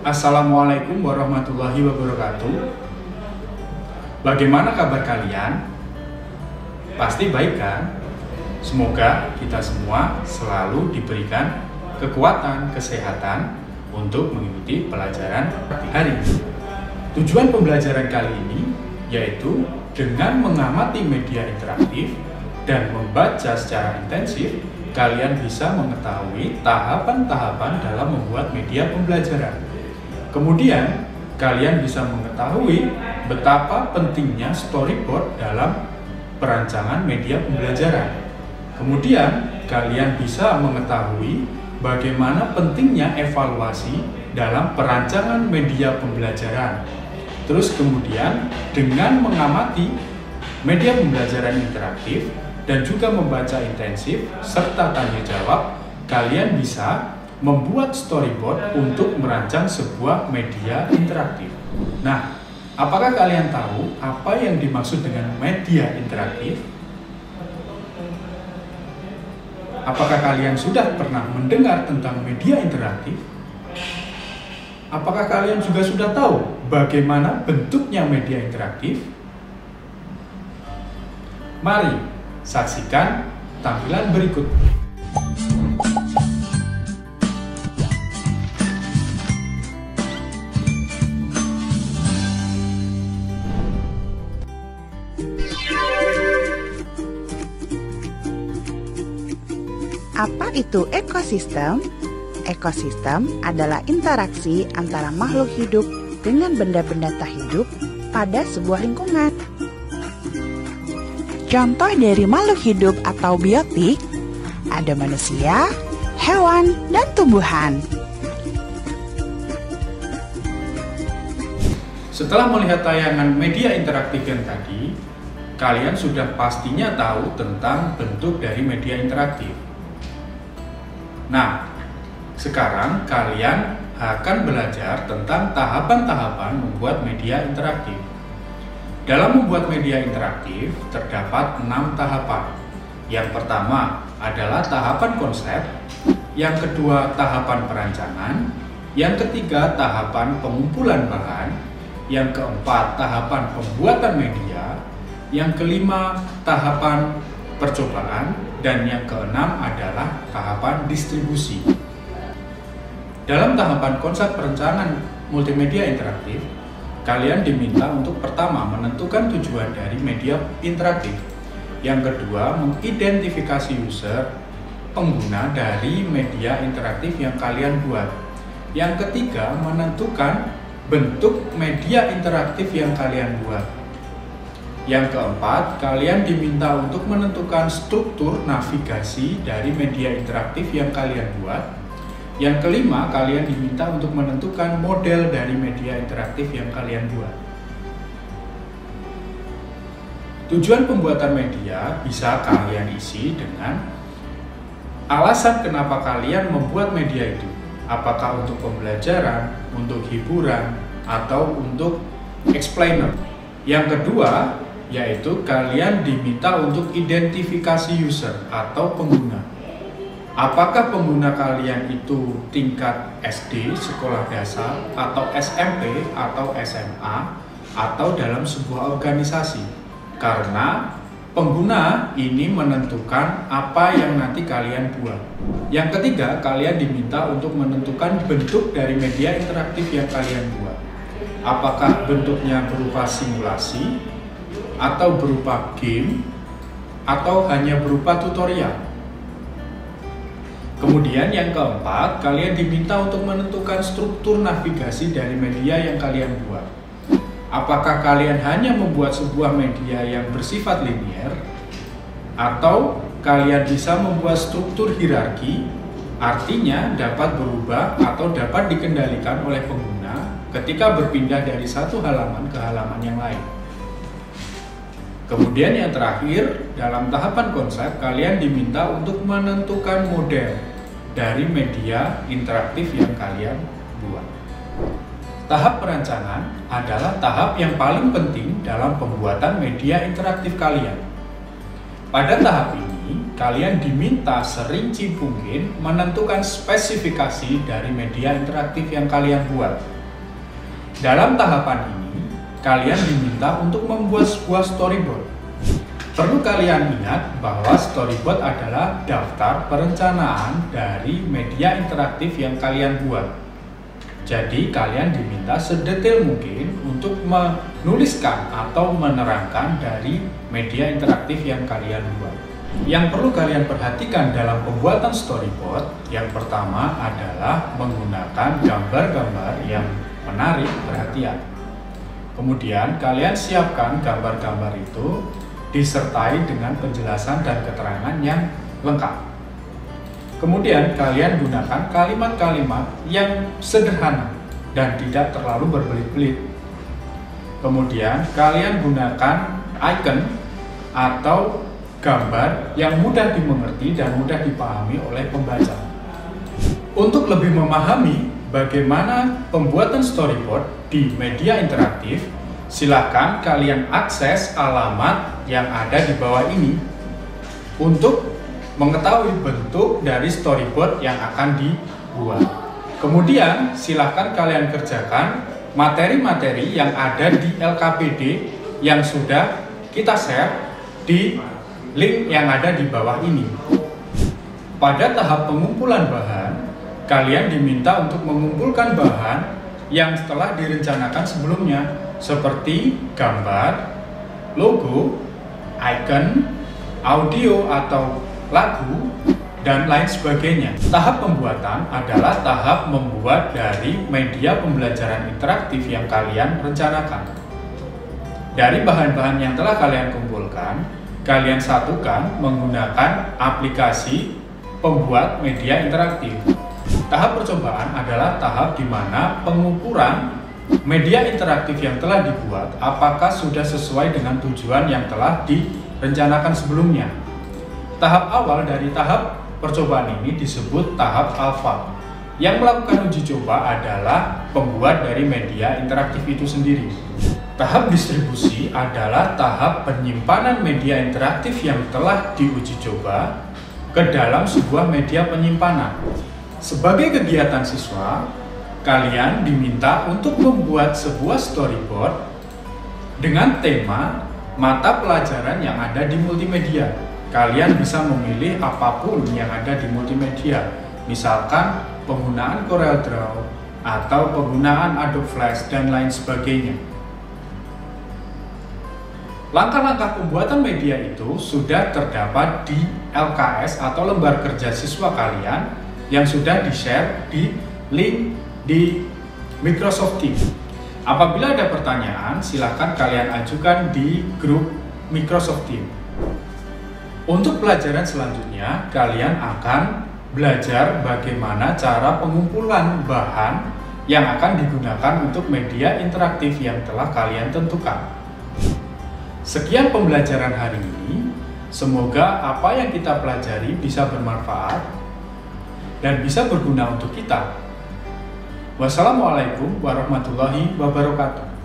Assalamualaikum warahmatullahi wabarakatuh. Bagaimana kabar kalian? Pasti baik kan? Semoga kita semua selalu diberikan kekuatan, kesehatan untuk mengikuti pelajaran hari ini. Tujuan pembelajaran kali ini yaitu dengan mengamati media interaktif dan membaca secara intensif, kalian bisa mengetahui tahapan-tahapan dalam membuat media pembelajaran. Kemudian, kalian bisa mengetahui betapa pentingnya storyboard dalam perancangan media pembelajaran. Kemudian, kalian bisa mengetahui bagaimana pentingnya evaluasi dalam perancangan media pembelajaran. Terus kemudian, dengan mengamati media pembelajaran interaktif dan juga membaca intensif serta tanya jawab, kalian bisa membuat storyboard untuk merancang sebuah media interaktif. Nah, apakah kalian tahu apa yang dimaksud dengan media interaktif? Apakah kalian sudah pernah mendengar tentang media interaktif? Apakah kalian juga sudah tahu bagaimana bentuknya media interaktif? Mari saksikan tampilan berikut. Apa itu ekosistem? Ekosistem adalah interaksi antara makhluk hidup dengan benda-benda tak hidup pada sebuah lingkungan. Contoh dari makhluk hidup atau biotik ada manusia, hewan, dan tumbuhan. Setelah melihat tayangan media interaktif yang tadi, kalian sudah pastinya tahu tentang bentuk dari media interaktif. Nah, sekarang kalian akan belajar tentang tahapan-tahapan membuat media interaktif. Dalam membuat media interaktif, terdapat 6 tahapan. Yang pertama adalah tahapan konsep, yang kedua tahapan perancangan, yang ketiga tahapan pengumpulan bahan, yang keempat tahapan pembuatan media, yang kelima tahapan percobaan, dan yang keenam adalah tahapan distribusi. Dalam tahapan konsep perencanaan multimedia interaktif, kalian diminta untuk pertama menentukan tujuan dari media interaktif, yang kedua mengidentifikasi user pengguna dari media interaktif yang kalian buat, yang ketiga menentukan bentuk media interaktif yang kalian buat, yang keempat, kalian diminta untuk menentukan struktur navigasi dari media interaktif yang kalian buat. Yang kelima, kalian diminta untuk menentukan model dari media interaktif yang kalian buat. Tujuan pembuatan media bisa kalian isi dengan alasan kenapa kalian membuat media itu. Apakah untuk pembelajaran, untuk hiburan, atau untuk explainer. Yang kedua, yaitu kalian diminta untuk identifikasi user atau pengguna. Apakah pengguna kalian itu tingkat SD, sekolah dasar, atau SMP, atau SMA, atau dalam sebuah organisasi? Karena pengguna ini menentukan apa yang nanti kalian buat. Yang ketiga, kalian diminta untuk menentukan bentuk dari media interaktif yang kalian buat. Apakah bentuknya berupa simulasi, atau berupa game, atau hanya berupa tutorial. Kemudian yang keempat, kalian diminta untuk menentukan struktur navigasi dari media yang kalian buat. Apakah kalian hanya membuat sebuah media yang bersifat linier, atau kalian bisa membuat struktur hierarki, artinya dapat berubah atau dapat dikendalikan oleh pengguna ketika berpindah dari satu halaman ke halaman yang lain. Kemudian yang terakhir, dalam tahapan konsep, kalian diminta untuk menentukan model dari media interaktif yang kalian buat. Tahap perancangan adalah tahap yang paling penting dalam pembuatan media interaktif kalian. Pada tahap ini, kalian diminta serinci mungkin menentukan spesifikasi dari media interaktif yang kalian buat. Dalam tahapan ini, kalian diminta untuk membuat sebuah storyboard. Perlu kalian ingat bahwa storyboard adalah daftar perencanaan dari media interaktif yang kalian buat. Jadi, kalian diminta sedetail mungkin untuk menuliskan atau menerangkan dari media interaktif yang kalian buat. Yang perlu kalian perhatikan dalam pembuatan storyboard, yang pertama adalah menggunakan gambar-gambar yang menarik perhatian. Kemudian, kalian siapkan gambar-gambar itu disertai dengan penjelasan dan keterangan yang lengkap. Kemudian kalian gunakan kalimat-kalimat yang sederhana dan tidak terlalu berbelit-belit. Kemudian kalian gunakan icon atau gambar yang mudah dimengerti dan mudah dipahami oleh pembaca. Untuk lebih memahami bagaimana pembuatan storyboard di media interaktif, silakan kalian akses alamat yang ada di bawah ini untuk mengetahui bentuk dari storyboard yang akan dibuat. Kemudian silakan kalian kerjakan materi-materi yang ada di LKPD yang sudah kita share di link yang ada di bawah ini. Pada tahap pengumpulan bahan, kalian diminta untuk mengumpulkan bahan yang telah direncanakan sebelumnya, seperti gambar, logo, icon, audio atau lagu, dan lain sebagainya. Tahap pembuatan adalah tahap membuat dari media pembelajaran interaktif yang kalian rencanakan. Dari bahan-bahan yang telah kalian kumpulkan, kalian satukan menggunakan aplikasi pembuat media interaktif. Tahap percobaan adalah tahap di mana pengukuran media interaktif yang telah dibuat apakah sudah sesuai dengan tujuan yang telah direncanakan sebelumnya. Tahap awal dari tahap percobaan ini disebut tahap alfa. Yang melakukan uji coba adalah pembuat dari media interaktif itu sendiri. Tahap distribusi adalah tahap penyimpanan media interaktif yang telah diuji coba ke dalam sebuah media penyimpanan. Sebagai kegiatan siswa, kalian diminta untuk membuat sebuah storyboard dengan tema mata pelajaran yang ada di multimedia. Kalian bisa memilih apapun yang ada di multimedia, misalkan penggunaan CorelDRAW atau penggunaan Adobe Flash dan lain sebagainya. Langkah-langkah pembuatan media itu sudah terdapat di LKS atau lembar kerja siswa kalian yang sudah di-share di link di Microsoft Teams. Apabila ada pertanyaan, silakan kalian ajukan di grup Microsoft Teams. Untuk pelajaran selanjutnya, kalian akan belajar bagaimana cara pengumpulan bahan yang akan digunakan untuk media interaktif yang telah kalian tentukan. Sekian pembelajaran hari ini. Semoga apa yang kita pelajari bisa bermanfaat dan bisa berguna untuk kita. Wassalamualaikum warahmatullahi wabarakatuh.